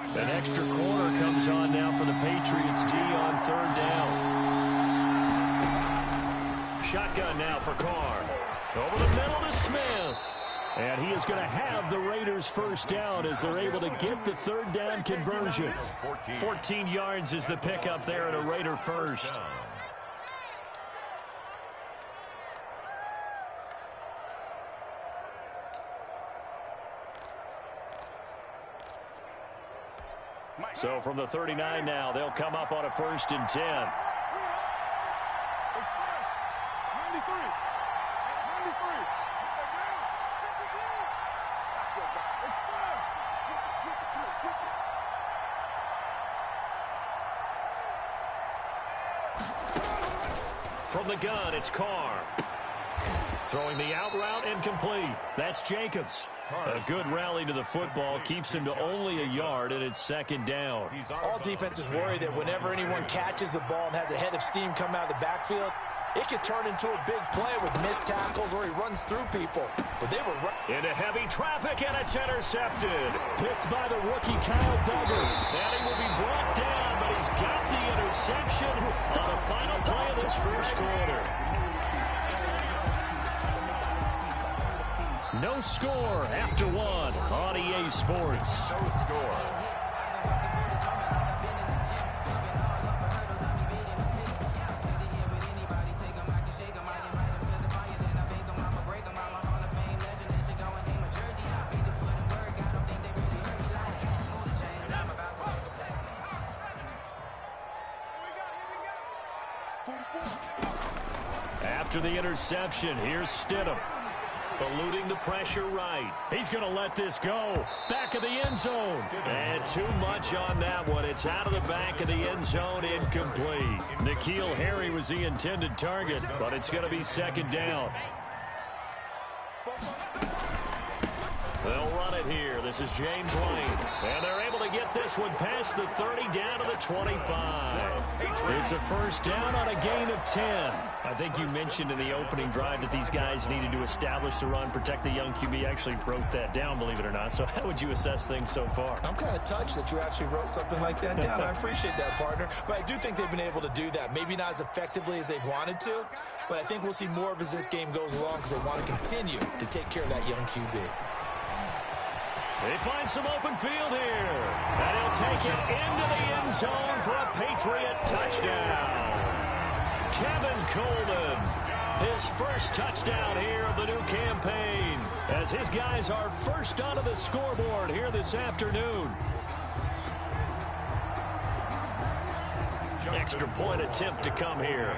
An extra corner comes on now for the Patriots D on third down. Shotgun now for Carr. Over the middle to Smith. And he is going to have the Raiders first down as they're able to get the third down conversion. 14 yards is the pickup there at a Raider first. So from the 39 now, they'll come up on a 1st and 10. From the gun, it's Carr. Throwing the out route incomplete. That's Jacobs. A good rally to the football keeps him to only a yard, and it's 2nd down. All defenses worry that whenever anyone catches the ball and has a head of steam come out of the backfield, it could turn into a big play with missed tackles or he runs through people. But they were into heavy traffic, and it's intercepted. Picked by the rookie Kyle Duggar. And he will be brought down, but he's got the interception on the final play of this first quarter. No score after 1 on EA Sports. No score. After the interception, here's Stidham. Eluding the pressure right. He's going to let this go. Back of the end zone. And too much on that one. It's out of the back of the end zone, incomplete. N'Keal Harry was the intended target, but it's going to be 2nd down. They'll run it here. This is James Lane. And they're able to get this one past the 30 down to the 25. It's a first down on a gain of 10. I think you mentioned in the opening drive that these guys needed to establish the run, protect the young QB. Actually wrote that down, believe it or not. So how would you assess things so far? I'm kind of touched that you actually wrote something like that down. I appreciate that, partner. But I do think they've been able to do that. Maybe not as effectively as they've wanted to, but I think we'll see more of as this game goes along because they want to continue to take care of that young QB. They find some open field here. And he'll take it into the end zone for a Patriot touchdown. Tevin Coleman, his first touchdown here of the new campaign, as his guys are first onto the scoreboard here this afternoon. Extra point attempt to come here.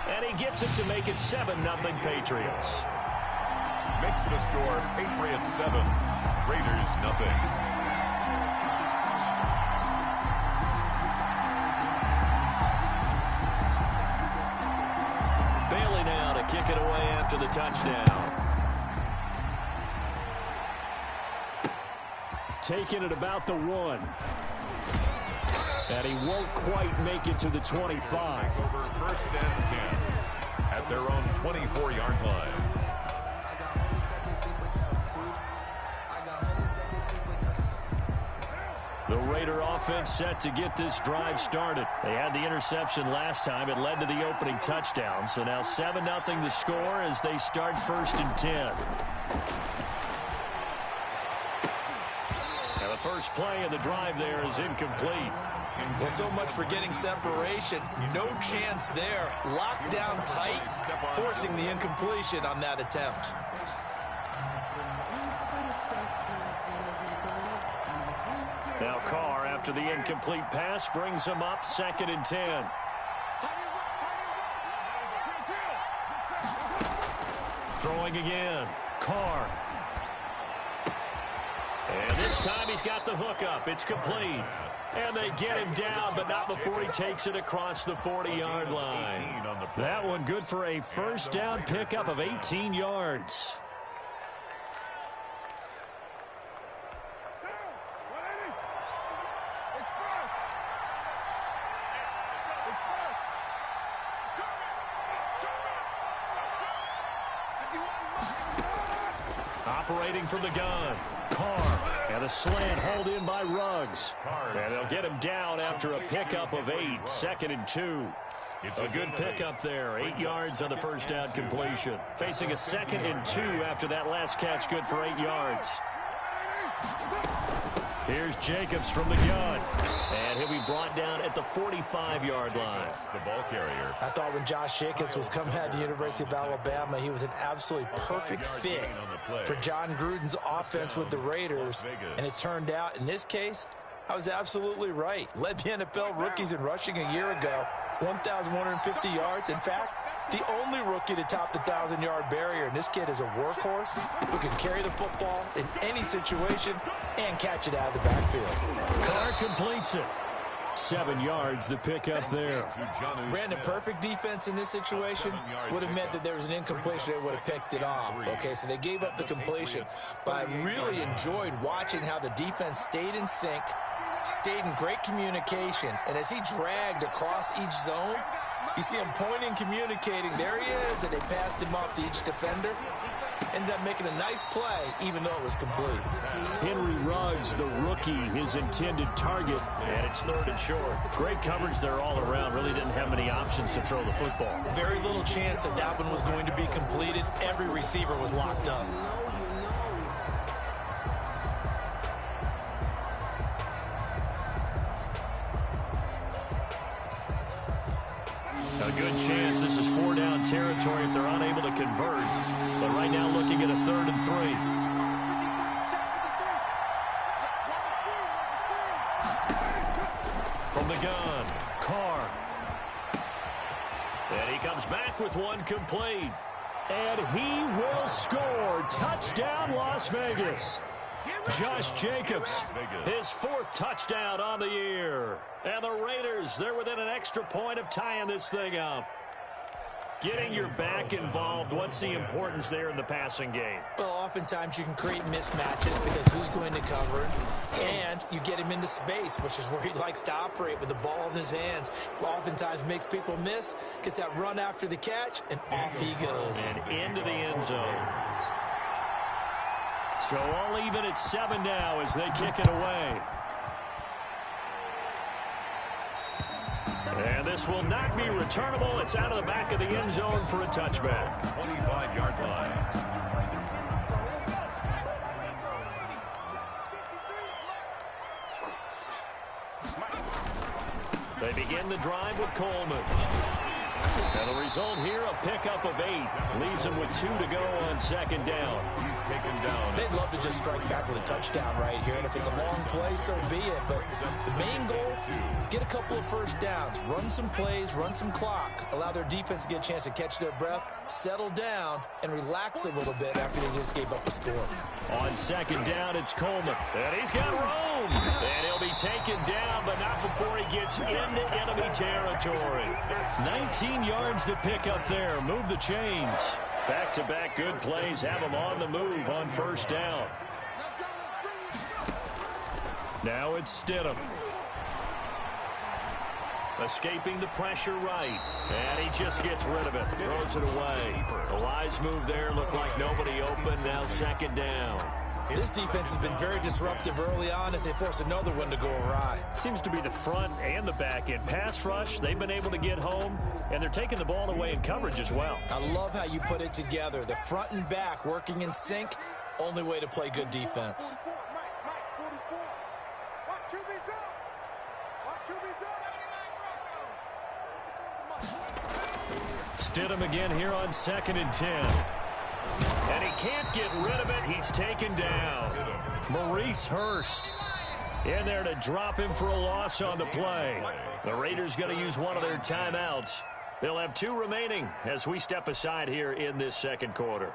And he gets it to make it 7-0 Patriots. Makes the score Patriots 7, Raiders nothing. Bailey now to kick it away after the touchdown. Taking it about the 1. And he won't quite make it to the 25. Over 1st and 10 at their own 24-yard line. The Raider offense set to get this drive started. They had the interception last time. It led to the opening touchdown. So now 7-0 the score as they start 1st and 10. Now the first play of the drive there is incomplete. Well, so much for getting separation. No chance there. Locked down tight, forcing the incompletion on that attempt. Now Carr, after the incomplete pass, brings him up 2nd and 10. Throwing again. Carr. And this time he's got the hook up. It's complete. And they get him down, but not before he takes it across the 40-yard line. That one good for a first down pickup of 18 yards. Operating from the gun. Carr. And a slant hauled in by Ruggs. And they'll get him down after a pickup of 8. 2nd and 2. A good pickup there. 8 yards on the first down completion. Facing a 2nd and 2 after that last catch. Good for 8 yards. Here's Jacobs from the gun. And he'll be brought down at the 45-yard line. The ball carrier. I thought when Josh Jacobs was coming out of the University of Alabama, he was an absolutely perfect fit for John Gruden's offense with the Raiders. And it turned out, in this case, I was absolutely right. Led the NFL rookies in rushing a year ago. 1,150 yards. In fact, the only rookie to top the 1,000-yard barrier. And this kid is a workhorse who can carry the football in any situation and catch it out of the backfield. Carr completes it. 7 yards, the pickup there. Brandon, perfect defense in this situation would have meant that there was an incompletion. They would have picked it off. Okay, so they gave up the completion. But I really enjoyed watching how the defense stayed in sync, stayed in great communication. And as he dragged across each zone, you see him pointing, communicating. There he is, and they passed him off to each defender. Ended up making a nice play, even though it was complete. Henry Ruggs, the rookie, his intended target, and it's 3rd and short. Great coverage there all around. Really didn't have many options to throw the football. Very little chance that that one was going to be completed. Every receiver was locked up. A good chance this is 4-down territory if they're unable to convert. But right now looking at a 3rd and 3. From the gun, Carr. And he comes back with one complete. And he will score. Touchdown, Las Vegas. Josh Jacobs, his 4th touchdown on the year. And the Raiders, they're within an extra point of tying this thing up. Getting your back involved, what's the importance there in the passing game? Well, oftentimes you can create mismatches because who's going to cover him, and you get him into space, which is where he likes to operate with the ball in his hands. Oftentimes makes people miss, gets that run after the catch, and off he goes. And into the end zone. So all even at 7 now as they kick it away. And this will not be returnable. It's out of the back of the end zone for a touchback. 25-yard line. They begin the drive with Coleman. And the result here, a pickup of 8. Leaves him with 2 to go on 2nd down. He's taken down. They'd love to just strike back with a touchdown right here, and if it's a long play, so be it. But the main goal, get a couple of first downs, run some plays, run some clock, allow their defense to get a chance to catch their breath, settle down, and relax a little bit after they just gave up a score. On 2nd down, it's Coleman. And he's got room. And he'll be taken down, but not before he gets into enemy territory. 19 yards to pick up there. Move the chains. Back-to-back good plays have him on the move on 1st down. Now it's Stidham. Escaping the pressure right. And he just gets rid of it. Throws it away. A wise move there. Looked like nobody open. Now 2nd down. This defense has been very disruptive early on as they force another one to go awry. Seems to be the front and the back end. Pass rush, they've been able to get home, and they're taking the ball away in coverage as well. I love how you put it together. The front and back working in sync. Only way to play good defense. Stidham again here on 2nd and 10. And he can't get rid of it. He's taken down. Maurice Hurst in there to drop him for a loss on the play. The Raiders going to use one of their timeouts. They'll have 2 remaining as we step aside here in this 2nd quarter.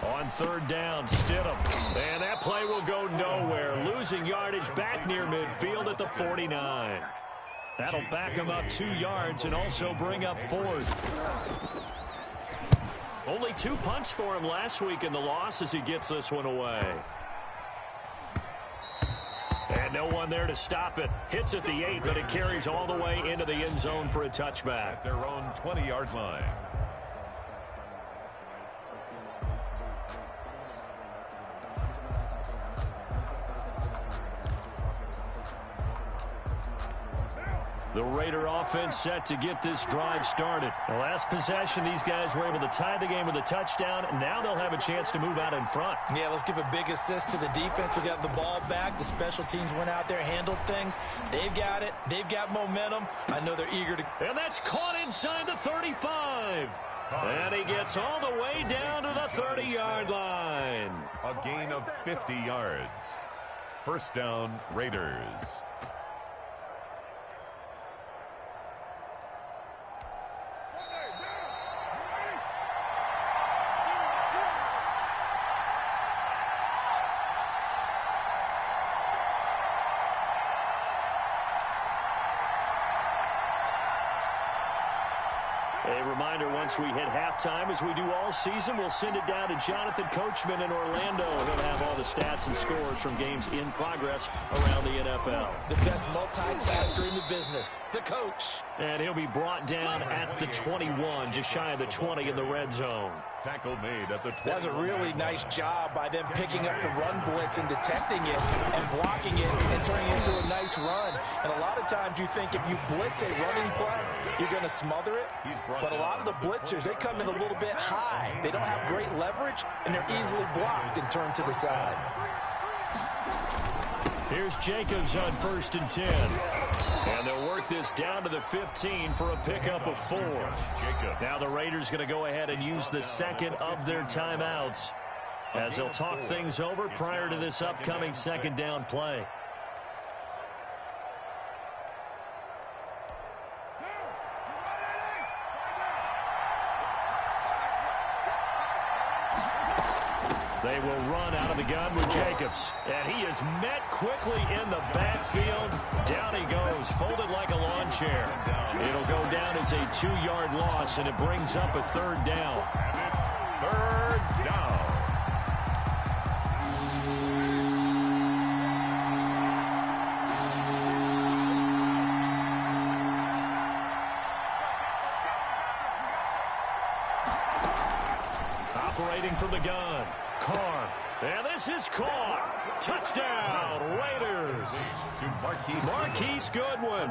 On 3rd down, Stidham. And that play will go nowhere. Losing yardage back near midfield at the 49. That'll back him up 2 yards and also bring up 4th. Only 2 punts for him last week in the loss as he gets this one away. And no one there to stop it. Hits at the 8, but it carries all the way into the end zone for a touchback. At their own 20-yard line. The Raider offense set to get this drive started. The last possession, these guys were able to tie the game with a touchdown, and now they'll have a chance to move out in front. Yeah, let's give a big assist to the defense who got the ball back. The special teams went out there, handled things. They've got it. They've got momentum. I know they're eager to... And that's caught inside the 35. And he gets all the way down to the 30-yard line. A gain of 50 yards. First down, Raiders. A reminder, once we hit halftime, as we do all season, we'll send it down to Jonathan Coachman in Orlando. He'll have all the stats and scores from games in progress around the NFL. The best multitasker in the business, the coach. And he'll be brought down at the 21, just shy of the 20 in the red zone. Tackle made at the 20. That's a really nice job by them picking up the run blitz and detecting it and blocking it and turning it into a nice run. And a lot of times you think if you blitz a running play, you're going to smother it. But a lot of the blitzers, they come in a little bit high. They don't have great leverage, and they're easily blocked and turned to the side. Here's Jacobs on 1st and 10. And they'll work this down to the 15 for a pickup of 4. Now the Raiders going to go ahead and use the second of their timeouts as they'll talk things over prior to this upcoming second down play. They will run out of the gun with Jacobs. And he is met quickly in the backfield. Down he goes, folded like a lawn chair. It'll go down as a 2-yard loss, and it brings up a 3rd down. And it's 3rd down. Operating from the gun. Carr. And this is caught. Touchdown, Raiders. To Marquise Goodwin.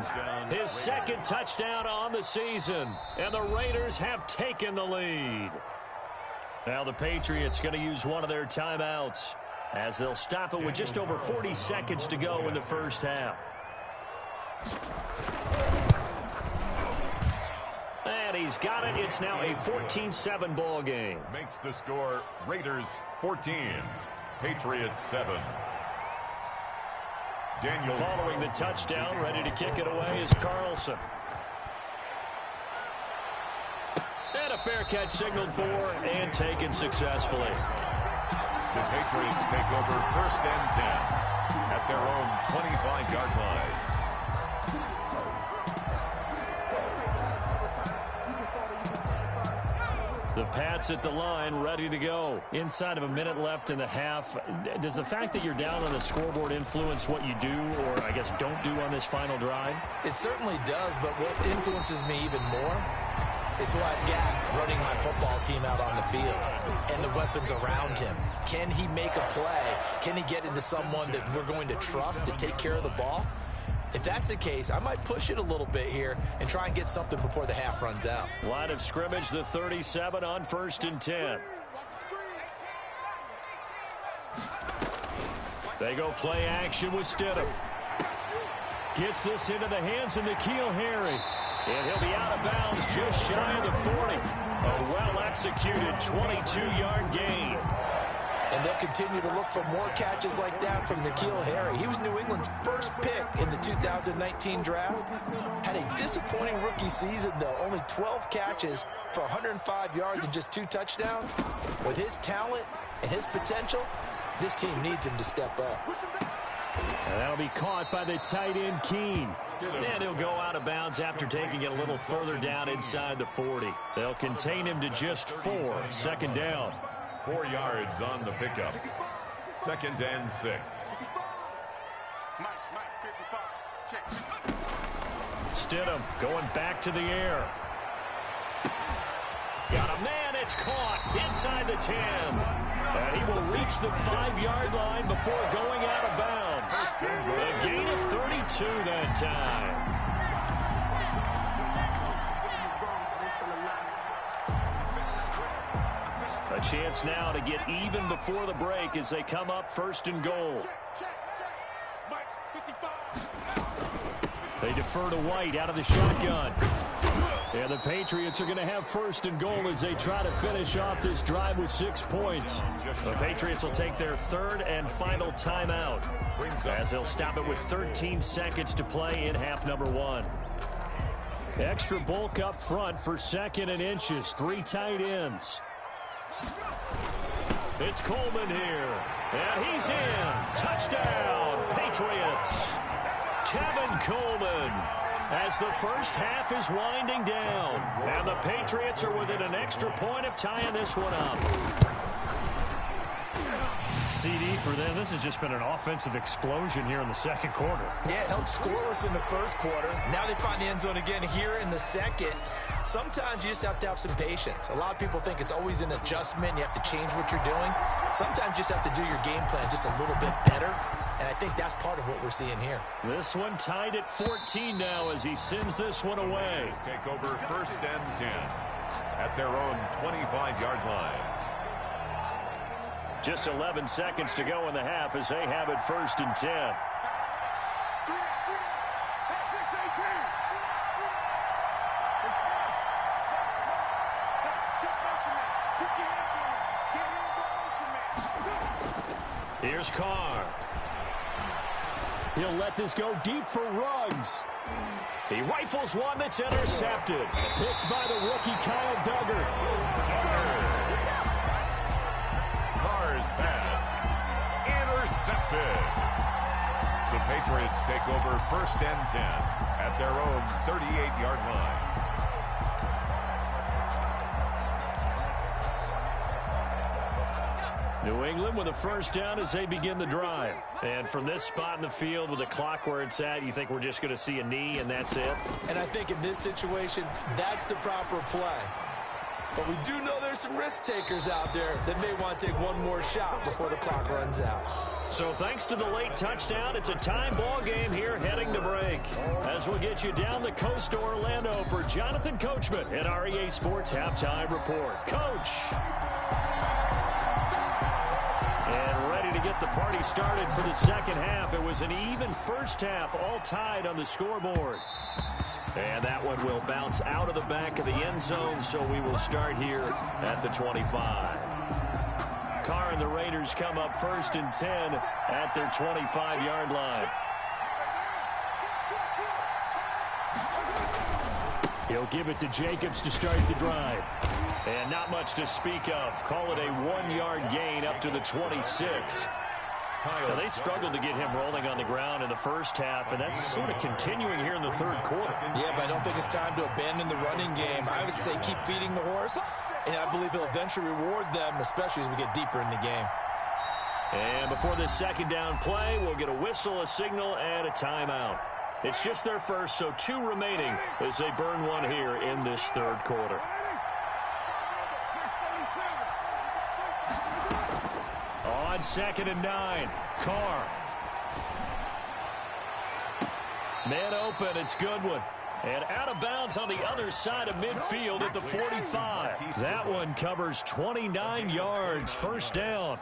His 2nd touchdown on the season. And the Raiders have taken the lead. Now the Patriots going to use one of their timeouts as they'll stop it with just over 40 seconds to go in the first half. And he's got it. It's now a 14-7 ball game. Makes the score Raiders 14, Patriots 7. Daniel following the touchdown, ready to kick it away is Carlson. And a fair catch signaled for and taken successfully. The Patriots take over 1st and 10 at their own 25-yard line. The Pats at the line, ready to go. Inside of a minute left in the half. Does the fact that you're down on the scoreboard influence what you do, or I guess don't do on this final drive? It certainly does, but what influences me even more is who I've got running my football team out on the field and the weapons around him. Can he make a play? Can he get into someone that we're going to trust to take care of the ball? If that's the case, I might push it a little bit here and try and get something before the half runs out. Line of scrimmage, the 37 on 1st and 10. They go play action with Stidham. Gets this into the hands of N'Keal Harry. And he'll be out of bounds just shy of the 40. A well-executed 22-yard gain. And they'll continue to look for more catches like that from N'Keal Harry. He was New England's first pick in the 2019 draft. Had a disappointing rookie season, though. Only 12 catches for 105 yards and just 2 touchdowns. With his talent and his potential, this team needs him to step up. And that'll be caught by the tight end, Keene. And he'll go out of bounds after taking it a little further down inside the 40. They'll contain him to just 4. Second down. 4 yards on the pickup. 2nd and 6. Stidham going back to the air. Got a man, it's caught inside the 10. And he will reach the 5-yard line before going out of bounds. A gain of 32 that time. A chance now to get even before the break as they come up 1st and goal. They defer to White out of the shotgun. And the Patriots are going to have 1st and goal as they try to finish off this drive with 6 points. The Patriots will take their 3rd and final timeout as they'll stop it with 13 seconds to play in half number 1. Extra bulk up front for 2nd and inches. 3 tight ends. It's Coleman here. And he's in. Touchdown, Patriots. Tevin Coleman. As the first half is winding down. And the Patriots are within an extra point of tying this one up. CD for them. This has just been an offensive explosion here in the 2nd quarter. Yeah, held scoreless in the 1st quarter. Now they find the end zone again here in the 2nd. Sometimes you just have to have some patience. A lot of people think it's always an adjustment. You have to change what you're doing. Sometimes you just have to do your game plan just a little bit better. And I think that's part of what we're seeing here. This one tied at 14 now as he sends this one away. Take over 1st and 10 at their own 25-yard line. Just 11 seconds to go in the half as they have it 1st and 10. Here's Carr. He'll let this go deep for Ruggs. He rifles one that's intercepted. Picked by the rookie Kyle Duggar. Carr's pass intercepted. The Patriots take over 1st and 10 at their own 38-yard line. New England with a 1st down as they begin the drive. And from this spot in the field with the clock where it's at, you think we're just going to see a knee and that's it? And I think in this situation, that's the proper play. But we do know there's some risk takers out there that may want to take one more shot before the clock runs out. So thanks to the late touchdown, it's a time ball game here heading to break. As we'll get you down the coast to Orlando for Jonathan Coachman at our EA Sports Halftime Report. Coach! And ready to get the party started for the 2nd half. It was an even 1st half, all tied on the scoreboard. And that one will bounce out of the back of the end zone, so we will start here at the 25. Carr and the Raiders come up 1st and 10 at their 25-yard line. He'll give it to Jacobs to start the drive. And not much to speak of. Call it a 1-yard gain up to the 26. Now, they struggled to get him rolling on the ground in the 1st half, and that's sort of continuing here in the 3rd quarter. Yeah, but I don't think it's time to abandon the running game. I would say keep feeding the horse, and I believe he'll eventually reward them, especially as we get deeper in the game. And before this 2nd down play, we'll get a whistle, a signal, and a timeout. It's just their first, so 2 remaining as they burn one here in this 3rd quarter. On 2nd and 9, Carr. Man open, it's Goodwin. And out of bounds on the other side of midfield at the 45. That one covers 29 yards, 1st down.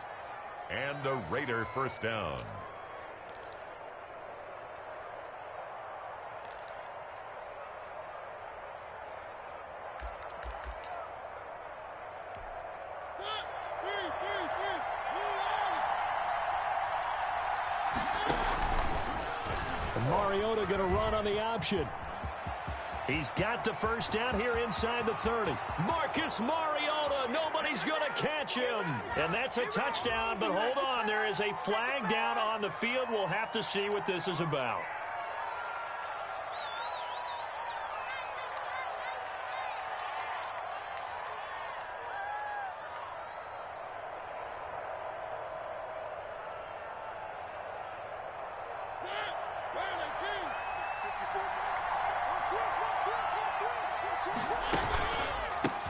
And a Raider 1st down. Mariota going to run on the option. He's got the 1st down here inside the 30. Marcus Mariota Nobody's going to catch him. And that's a touchdown, but hold on. There is a flag down on the field. We'll have to see what this is about.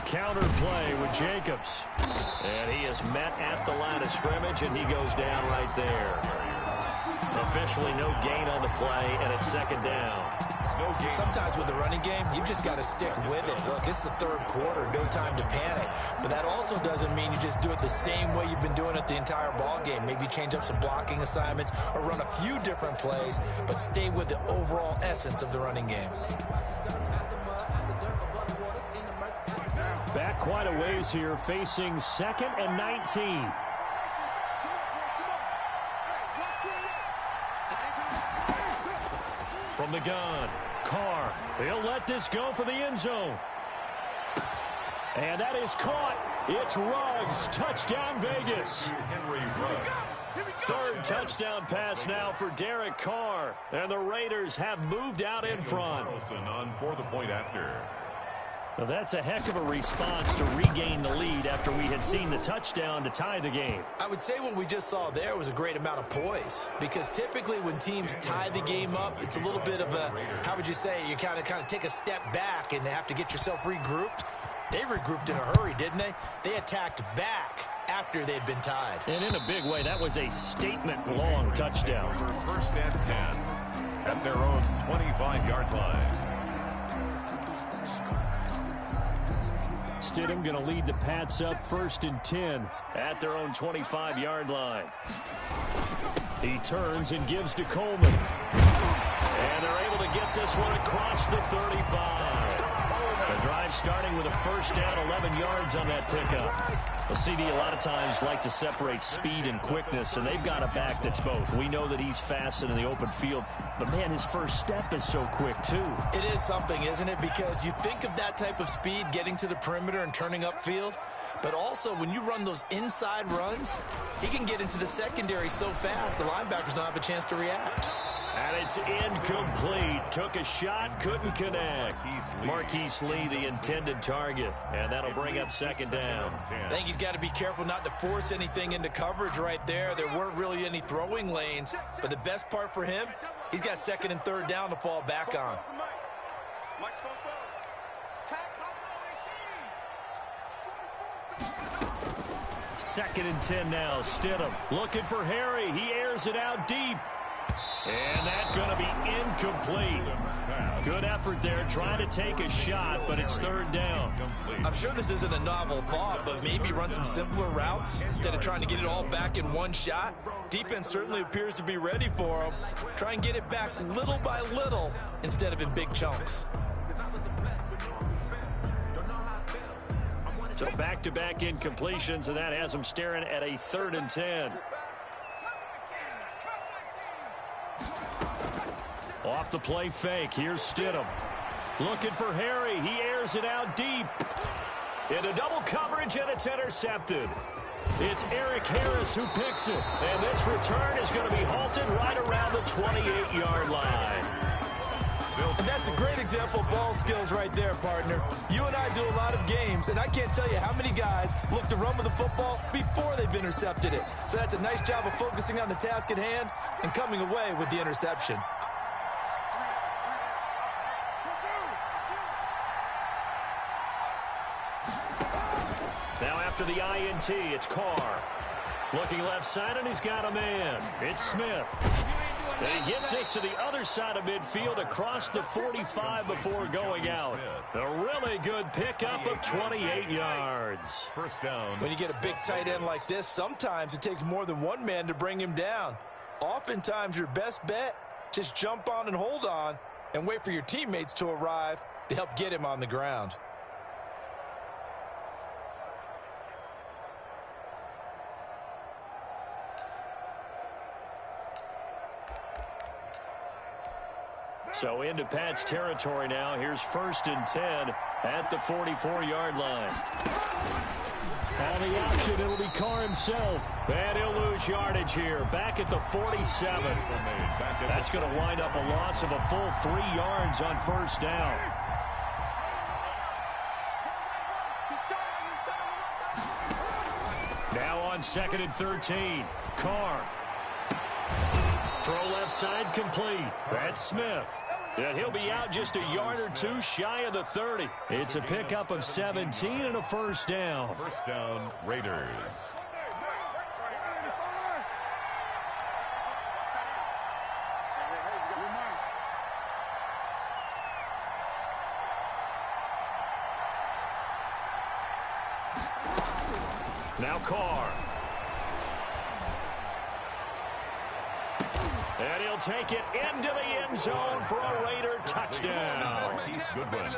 Counter play with Jacobs. And he is met at the line of scrimmage, and he goes down right there. Officially no gain on the play, and it's second down. Sometimes with the running game, you've just got to stick with it. Look, it's the third quarter, no time to panic. But that also doesn't mean you just do it the same way you've been doing it the entire ball game. Maybe change up some blocking assignments or run a few different plays, but stay with the overall essence of the running game. Back quite a ways here, facing 2nd and 19. From the gun, Carr. They'll let this go for the end zone. And that is caught. It's Ruggs. Touchdown, Vegas. Third touchdown pass now for Derek Carr. And the Raiders have moved out in front. On for the point after. Well, that's a heck of a response to regain the lead after we had seen the touchdown to tie the game. I would say what we just saw there was a great amount of poise, because typically when teams tie the game up, it's a little bit of a, how would you say, you kind of take a step back and have to get yourself regrouped. They regrouped in a hurry, didn't they? They attacked back after they'd been tied. And in a big way, that was a statement-long touchdown. First and 10 at their own 25-yard line. Stidham going to lead the Pats up 1st and 10 at their own 25-yard line. He turns and gives to Coleman. And they're able to get this one across the 35. The drive starting with a first down, 11 yards on that pickup. Well, CD a lot of times like to separate speed and quickness, and they've got a back that's both. We know that he's fast in the open field, but, man, his first step is so quick, too. It is something, isn't it? Because you think of that type of speed getting to the perimeter and turning upfield, but also when you run those inside runs, he can get into the secondary so fast the linebackers don't have a chance to react. And it's incomplete. Took a shot, couldn't connect. Marquise Lee, the intended target. And that'll bring up second down. I think he's got to be careful not to force anything into coverage right there. There weren't really any throwing lanes. But the best part for him, he's got 2nd and 3rd down to fall back on. Second and 10 now. Stidham looking for Harry. He airs it out deep. And that's going to be incomplete. Good effort there, trying to take a shot, but it's 3rd down. I'm sure this isn't a novel thought, but maybe run some simpler routes instead of trying to get it all back in one shot. Defense certainly appears to be ready for him. Try and get it back little by little instead of in big chunks. So back-to-back incompletions, and that has them staring at a 3rd and 10. Off the play fake. Here's Stidham. Looking for Harry. He airs it out deep. Into double coverage, and it's intercepted. It's Eric Harris who picks it. And this return is going to be halted right around the 28-yard line. And that's a great example of ball skills right there, partner. You and I do a lot of games, and I can't tell you how many guys look to run with the football before they've intercepted it. So that's a nice job of focusing on the task at hand and coming away with the interception. Now after the INT, it's Carr. Looking left side, and he's got a man. It's Smith. And he gets this to the other side of midfield across the 45 before going out. A really good pickup of 28 yards. First down. When you get a big tight end like this, sometimes it takes more than one man to bring him down. Oftentimes, your best bet, just jump on and hold on and wait for your teammates to arrive to help get him on the ground. So into Pat's territory now. Here's 1st and 10 at the 44-yard line. And the option, it'll be Carr himself. And he'll lose yardage here. Back at the 47. That's going to wind up a loss of a full 3 yards on 1st down. Now on 2nd and 13. Carr. Throw left side complete. That's Smith. And he'll be out just a yard or two shy of the 30. It's a pickup of 17 and a 1st down. 1st down, Raiders. Now Carr. And he'll take it into the end zone for a Raider touchdown.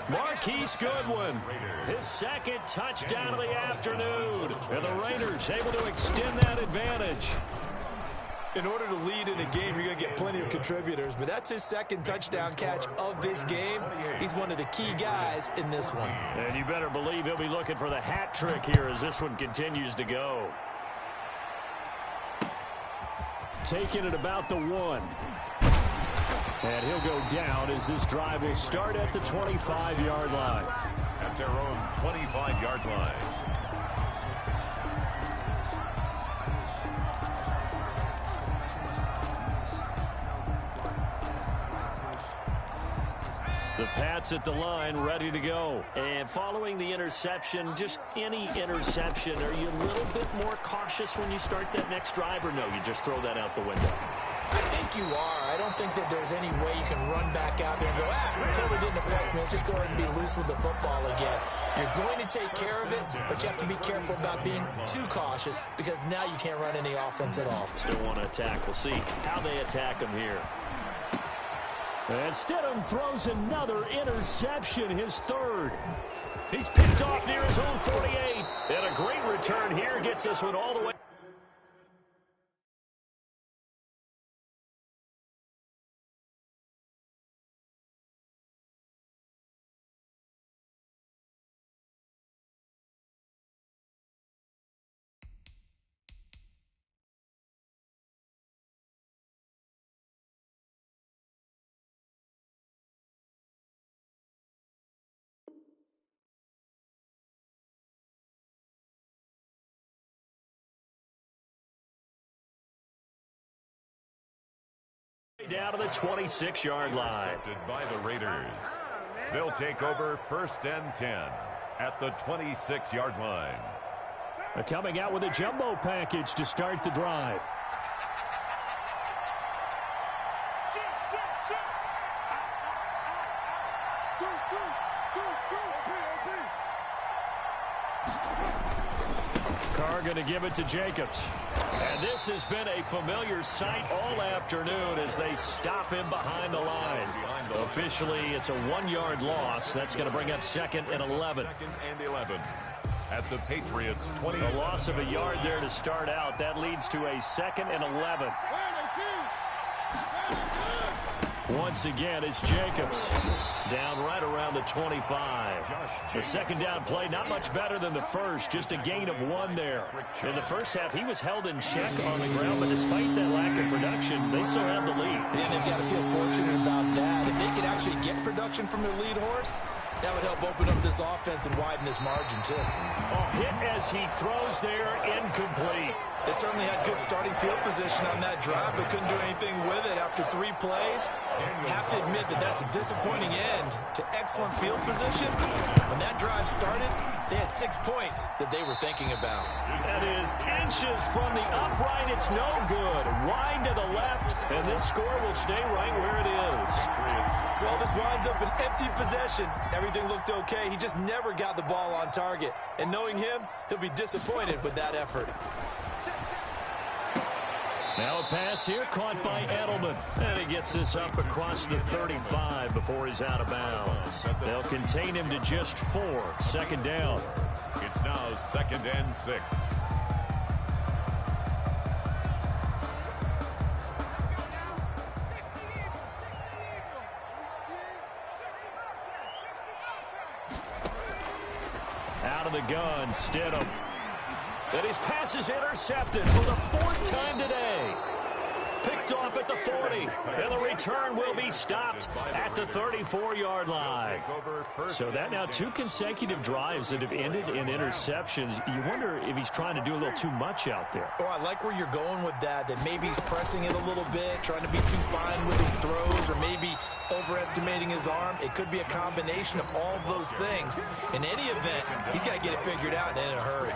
Marquise Goodwin, his 2nd touchdown of the afternoon. And the Raiders able to extend that advantage. In order to lead in a game, you're going to get plenty of contributors, but that's his 2nd touchdown catch of this game. He's one of the key guys in this one. And you better believe he'll be looking for the hat trick here as this one continues to go. Taking it about the 1. And he'll go down as this drive will start at the 25-yard line. At their own 25-yard line. The Pats at the line, ready to go. And following the interception, just any interception, are you a little bit more cautious when you start that next drive, or no, you just throw that out the window? I think you are. I don't think that there's any way you can run back out there and go, it totally didn't affect me. Let's just go ahead and be loose with the football again. You're going to take care of it, but you have to be careful about being too cautious because now you can't run any offense at all. Still want to attack. We'll see how they attack him here. And Stidham throws another interception, his 3rd. He's picked off near his own 48. And a great return here gets this one all the way. Down to the 26-yard line. Intercepted by the Raiders. They'll take over 1st and 10 at the 26-yard line. Coming out with a jumbo package to start the drive. Carr going to give it to Jacobs. And this has been a familiar sight all afternoon as they stop him behind the line. Officially, it's a 1-yard loss. That's going to bring up 2nd and 11. 2nd and 11 at the Patriots' 20. A loss of a yard there to start out. That leads to a 2nd and 11. Once again, it's Jacobs. Down right around the 25. The 2nd down play, not much better than the first. Just a gain of 1 there. In the first half, he was held in check on the ground, but despite that lack of production, they still have the lead. And they've got to feel fortunate about that. If they could actually get production from their lead horse, that would help open up this offense and widen this margin, too. Hit as he throws there, incomplete. They certainly had good starting field position on that drive, but couldn't do anything with it after 3 plays. Have to admit that that's a disappointing end to excellent field position. When that drive started, they had 6 points that they were thinking about. That is inches from the upright. It's no good. Wide to the left, and this score will stay right where it is. Well, this winds up an empty possession. Everything looked okay. He just never got the ball on target. And knowing him, he'll be disappointed with that effort. Now a pass here caught by Edelman. And he gets this up across the 35 before he's out of bounds. They'll contain him to just 4. 2nd down. It's now 2nd and 6. out of the gun. Stidham. And his pass is intercepted for the 4th time today. Picked off at the 40, and the return will be stopped at the 34-yard line. So that now 2 consecutive drives that have ended in interceptions. You wonder if he's trying to do a little too much out there. Oh, I like where you're going with that maybe he's pressing it a little bit, trying to be too fine with his throws, or maybe overestimating his arm. It could be a combination of all of those things. In any event, he's got to get it figured out and in a hurry.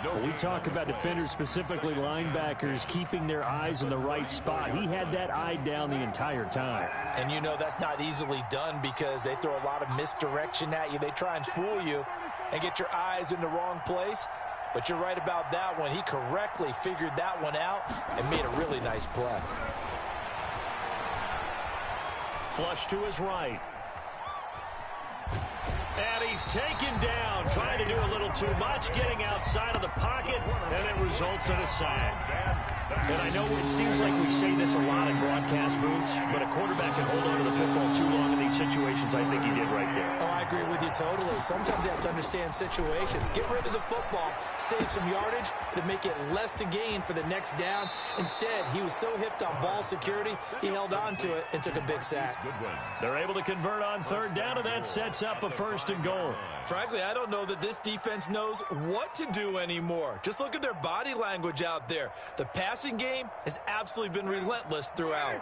Well, we talk about defenders, specifically linebackers, keeping their eyes in the right spot. He had that eye down the entire time. And you know that's not easily done because they throw a lot of misdirection at you. They try and fool you and get your eyes in the wrong place. But you're right about that one. He correctly figured that one out and made a really nice play. Flush to his right. And he's taken down, trying to do a little too much, getting outside of the pocket, and it results in a sack. And I know it seems like we say this a lot in broadcast booths, but a quarterback can hold on to the football too long in these situations. I think he did right there. Oh, I agree with you totally. Sometimes you have to understand situations. Get rid of the football, save some yardage to make it less to gain for the next down. Instead, he was so hipped on ball security, he held on to it and took a big sack. They're able to convert on 3rd down, and that sets up a 1st and goal. Frankly, I don't know that this defense knows what to do anymore. Just look at their body language out there. The passing game has absolutely been relentless throughout.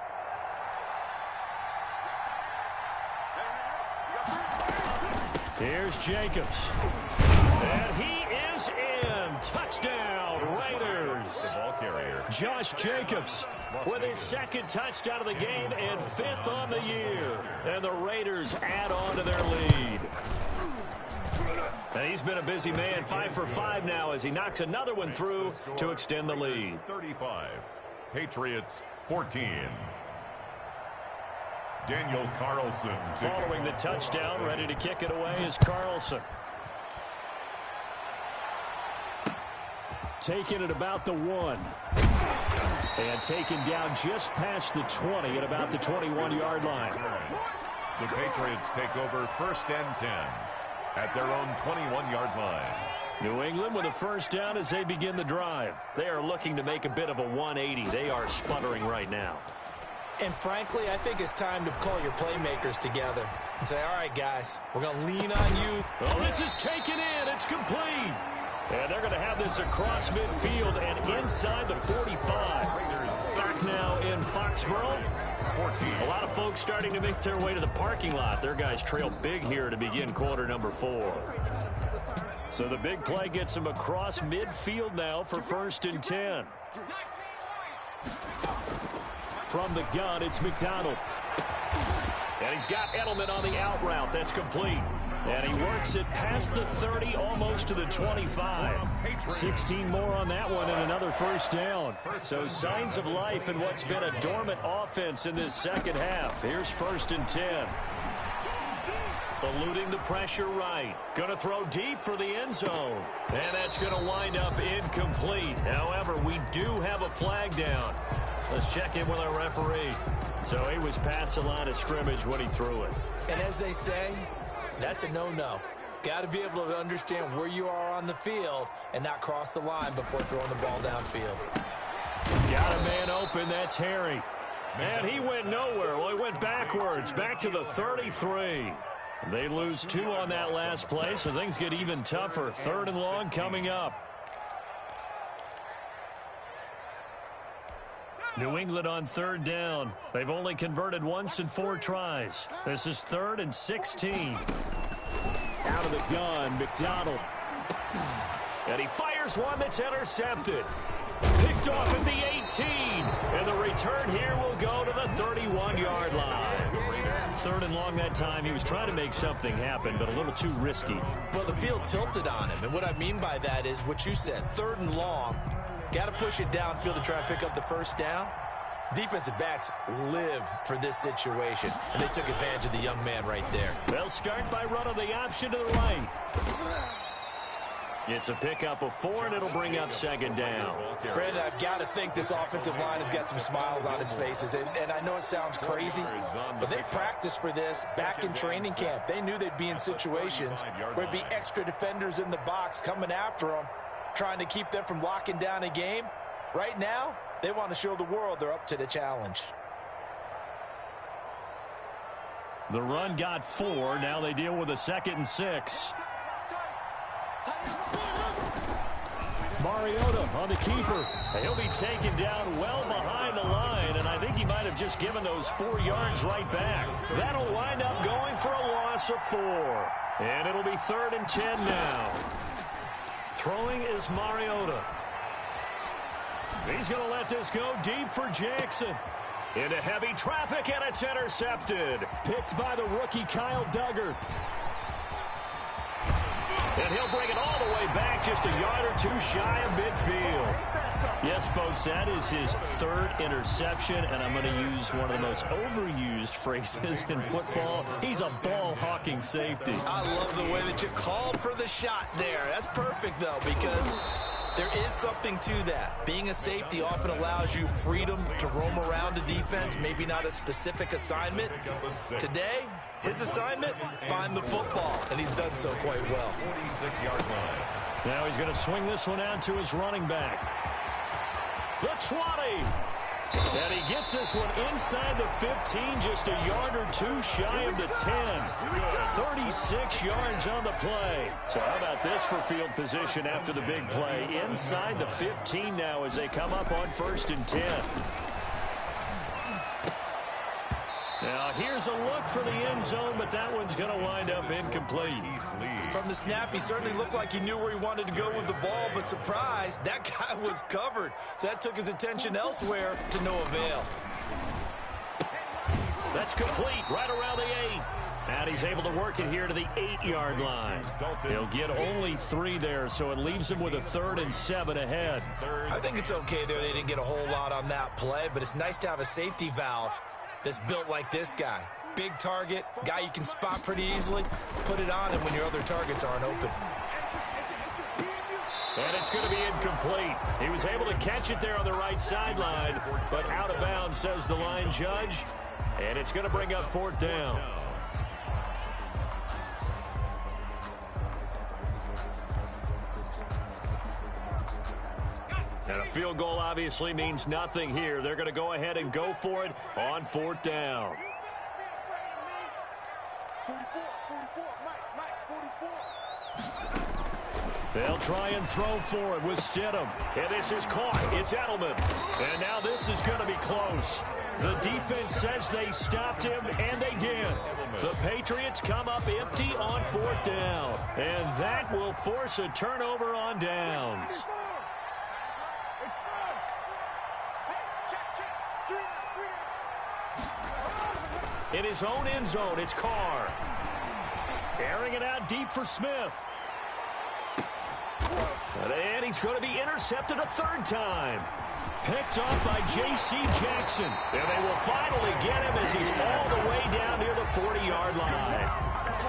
Here's Jacobs. And he is in. Touchdown, Raiders. The ball carrier. Josh Jacobs with his 2nd touchdown of the game and 5th on the year. And the Raiders add on to their lead. And he's been a busy man, 5 for 5 now as he knocks another one through to extend the lead. 35. Patriots 14. Daniel Carlson. Following the touchdown, ready to kick it away is Carlson. Taking it about the 1. And taken down just past the 20 at about the 21-yard line. The Patriots take over 1st and 10 at their own 21-yard line. New England with a 1st down as they begin the drive. They are looking to make a bit of a 180. They are sputtering right now. And frankly, I think it's time to call your playmakers together and say, all right, guys, we're going to lean on you. Oh, this is taken in. It's complete. And they're going to have this across midfield and inside the 45. Back now in Foxborough. 14. A lot of folks starting to make their way to the parking lot. Their guys trail big here to begin quarter number 4. So the big play gets them across midfield now for 1st and 10. From the gun, it's McDonald. And he's got Edelman on the out route. That's complete. And he works it past the 30, almost to the 25. 16 more on that one and another 1st down. So signs of life in what's been a dormant offense in this 2nd half. Here's 1st and 10. Eluding the pressure right. Going to throw deep for the end zone. And that's going to wind up incomplete. However, we do have a flag down. Let's check in with our referee. So he was past the line of scrimmage when he threw it. And as they say, that's a no-no. Got to be able to understand where you are on the field and not cross the line before throwing the ball downfield. Got a man open. That's Harry. And he went nowhere. Well, he went backwards, back to the 33. They lose 2 on that last play, so things get even tougher. 3rd and long coming up. New England on 3rd down. They've only converted once in 4 tries. This is 3rd and 16. Out of the gun, McDonald. And he fires one that's intercepted. Picked off at the 18. And the return here will go to the 31-yard line. 3rd and long that time. He was trying to make something happen, but a little too risky. Well, the field tilted on him. And what I mean by that is what you said. 3rd and long. Got to push it downfield to try and pick up the 1st down. Defensive backs live for this situation, and they took advantage of the young man right there. They'll start by running the option to the right. It's a pickup of 4, and it'll bring up second down. Brandon, I've got to think this offensive line has got some smiles on its faces. And I know it sounds crazy, but they practiced for this back in training camp. They knew they'd be in situations where there'd be extra defenders in the box coming after them, trying to keep them from locking down a game. Right now, they want to show the world they're up to the challenge. The run got 4. Now they deal with a 2nd and 6. Mariota on the keeper. He'll be taken down well behind the line, and I think he might have just given those 4 yards right back. That'll wind up going for a loss of 4. And it'll be 3rd and 10 now. Throwing is Mariota. He's going to let this go deep for Jackson. Into heavy traffic, and it's intercepted. Picked by the rookie Kyle Duggar. And he'll bring it all the way back, just a yard or 2 shy of midfield. Yes, folks, that is his 3rd interception, and I'm going to use one of the most overused phrases in football. He's a ball-hawking safety. I love the way that you called for the shot there. That's perfect, though, because there is something to that. Being a safety often allows you freedom to roam around a defense, maybe not a specific assignment. Today, his assignment, find the football, and he's done so quite well. 46-yard line. Now he's going to swing this one out to his running back. The 20. And he gets this one inside the 15, just a yard or 2 shy of the 10. 36 yards on the play. So how about this for field position after the big play? Inside the 15 now as they come up on 1st and 10. Now here's a look for the end zone, but that one's going to wind up incomplete. From the snap, he certainly looked like he knew where he wanted to go with the ball, but surprise, that guy was covered. So that took his attention elsewhere to no avail. That's complete right around the 8. And he's able to work it here to the 8-yard line. He'll get only 3 there, so it leaves him with a 3rd and 7 ahead. I think it's okay there. They didn't get a whole lot on that play, but it's nice to have a safety valve that's built like this guy. Big target, guy you can spot pretty easily. Put it on him when your other targets aren't open. And it's going to be incomplete. He was able to catch it there on the right sideline, but out of bounds, says the line judge. And it's going to bring up 4th down. And a field goal obviously means nothing here. They're going to go ahead and go for it on 4th down. They'll try and throw for it with Stidham. And this is caught. It's Edelman. And now this is going to be close. The defense says they stopped him, and they did. The Patriots come up empty on 4th down. And that will force a turnover on downs. In his own end zone, it's Carr. Airing it out deep for Smith. And he's going to be intercepted a 3rd time. Picked off by J.C. Jackson. And they will finally get him as he's all the way down near the 40-yard line.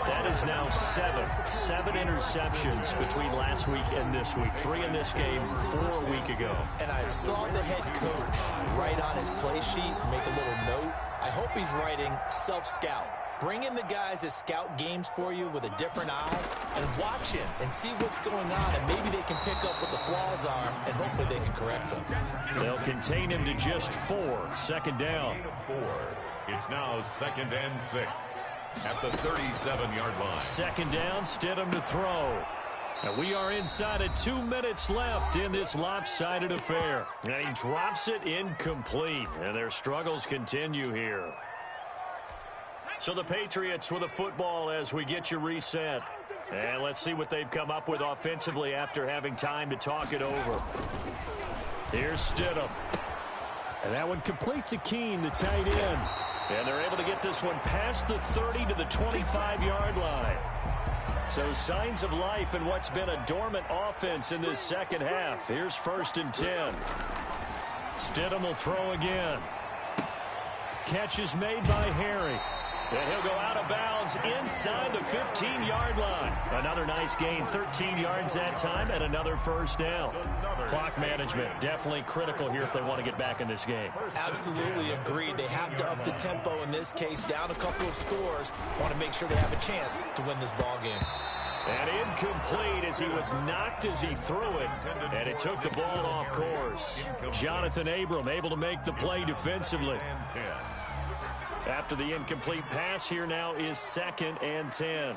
That is now 7 interceptions between last week and this week. 3 in this game, 4 a week ago. And I saw the head coach write on his play sheet, make a little note. I hope he's writing self-scout. Bring in the guys that scout games for you with a different eye and watch him and see what's going on, and maybe they can pick up what the flaws are, and hopefully they can correct them. They'll contain him to just 4. 2nd down. It's now 2nd and 6 at the 37-yard line. 2nd down, Stidham to throw. And we are inside of 2 minutes left in this lopsided affair. And he drops it incomplete. And their struggles continue here. So the Patriots with a football as we get you reset. And let's see what they've come up with offensively after having time to talk it over. Here's Stidham. And that one complete to Keene, the tight end. And they're able to get this one past the 30 to the 25-yard line. So signs of life in what's been a dormant offense in this second half. Here's 1st and 10. Stidham will throw again. Catch is made by Harry. And he'll go out of bounds inside the 15-yard line. Another nice gain, 13 yards that time, and another first down. Clock management, definitely critical here if they want to get back in this game. Absolutely agreed. They have to up the tempo in this case, down a couple of scores. Want to make sure they have a chance to win this ball game. And incomplete as he was knocked as he threw it, and it took the ball off course. Jonathan Abram able to make the play defensively. After the incomplete pass, here now is 2nd and 10.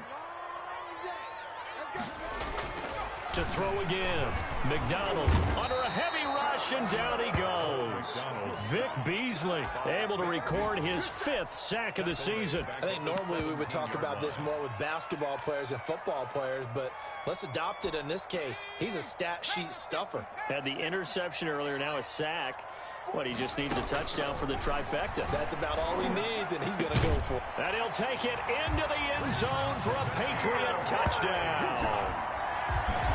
To throw again. McDonald under a heavy rush, and down he goes. Vic Beasley able to record his 5th sack of the season. I think normally we would talk about this more with basketball players and football players, but let's adopt it in this case. He's a stat sheet stuffer. Had the interception earlier, now a sack. What, he just needs a touchdown for the trifecta. That's about all he needs, and he's going to go for it. And he'll take it into the end zone for a Patriot touchdown.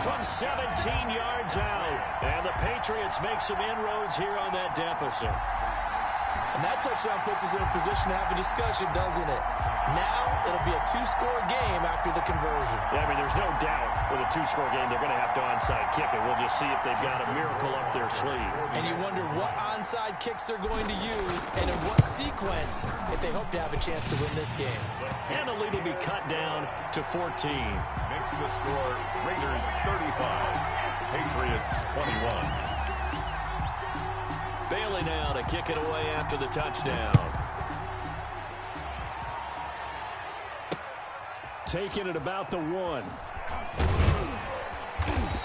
From 17 yards out. And the Patriots make some inroads here on that deficit. And that touchdown puts us in a position to have a discussion, doesn't it? Now it'll be a 2-score game after the conversion. Yeah, I mean, there's no doubt with a 2-score game they're going to have to onside kick it. We'll just see if they've got a miracle up their sleeve. And you wonder what onside kicks they're going to use and in what sequence if they hope to have a chance to win this game. And the lead will be cut down to 14. Makes the score Raiders 35, Patriots 21. Bailey now to kick it away after the touchdown. Taking it about the 1.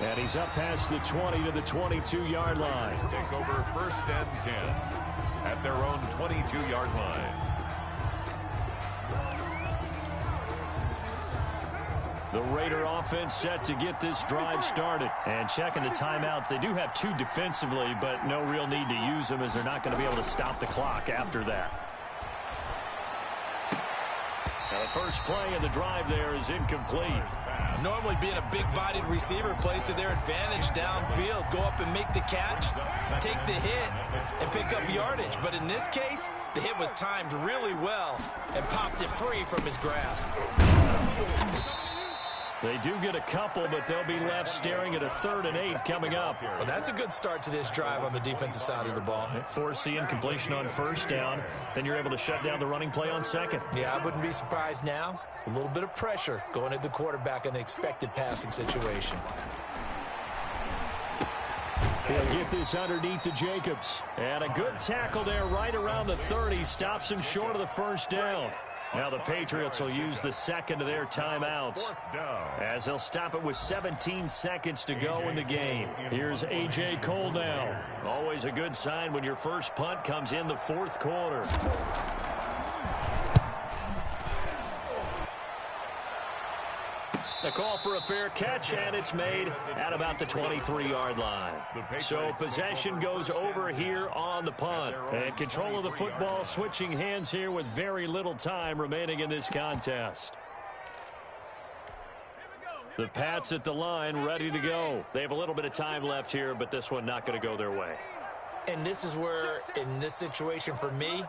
And he's up past the 20 to the 22-yard line. Take over 1st and 10 at their own 22-yard line. The Raider offense set to get this drive started. And checking the timeouts, they do have 2 defensively, but no real need to use them as they're not going to be able to stop the clock after that. Now the first play of the drive there is incomplete. Normally being a big-bodied receiver plays to their advantage downfield. Go up and make the catch, take the hit, and pick up yardage. But in this case, the hit was timed really well and popped it free from his grasp. They do get a couple, but they'll be left staring at a 3rd and 8 coming up. Well, that's a good start to this drive on the defensive side of the ball. Force the incompletion on 1st down. Then you're able to shut down the running play on 2nd. Yeah, I wouldn't be surprised now. A little bit of pressure going at the quarterback in the expected passing situation. He'll get this underneath to Jacobs. And a good tackle there right around the 30. Stops him short of the 1st down. Now the Patriots will use the 2nd of their timeouts as they'll stop it with 17 seconds to go in the game. Here's A.J. Cole now. Always a good sign when your first punt comes in the 4th quarter. The call for a fair catch, and it's made at about the 23-yard line. So possession goes over here on the punt. And control of the football switching hands here with very little time remaining in this contest. The Pats at the line ready to go. They have a little bit of time left here, but this one not going to go their way. And this is where, in this situation for me,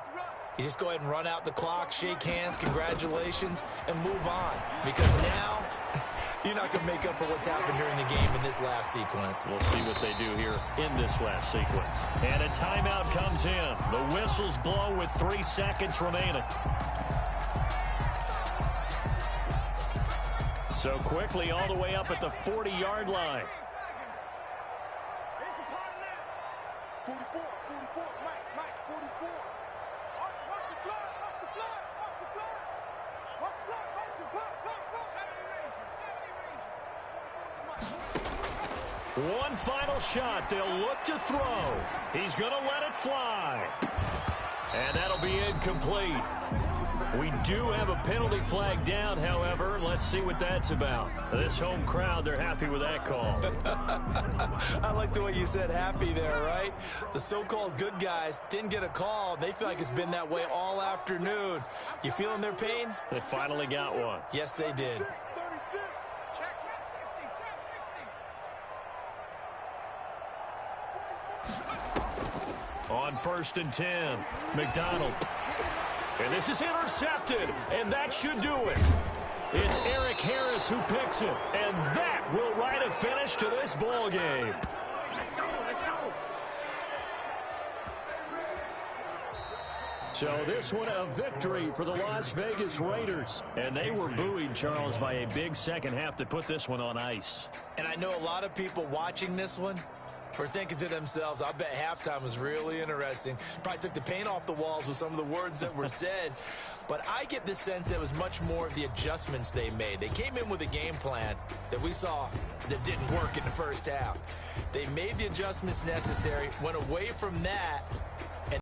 you just go ahead and run out the clock, shake hands, congratulations, and move on. Because now you're not going to make up for what's happened during the game in this last sequence. We'll see what they do here in this last sequence. And a timeout comes in. The whistles blow with 3 seconds remaining. So quickly all the way up at the 40-yard line. 44, Mike, 44. Watch the blood, watch the blood. Watch the blood. One final shot. They'll look to throw. He's going to let it fly. And that'll be incomplete. We do have a penalty flag down, however. Let's see what that's about. This home crowd, they're happy with that call. I like the way you said happy there, right? The so-called good guys didn't get a call. They feel like it's been that way all afternoon. You feeling their pain? They finally got one. Yes, they did. 36. Check 60. On 1st and 10, McDonald. And this is intercepted, and that should do it. It's Eric Harris who picks it, and that will write a finish to this ball game. So this one a victory for the Las Vegas Raiders. And they were buoyed, Charles, by a big second half to put this one on ice. And I know a lot of people watching this one were thinking to themselves, I bet halftime was really interesting. Probably took the paint off the walls with some of the words that were said. But I get the sense that it was much more of the adjustments they made. They came in with a game plan that we saw that didn't work in the first half. They made the adjustments necessary, went away from that,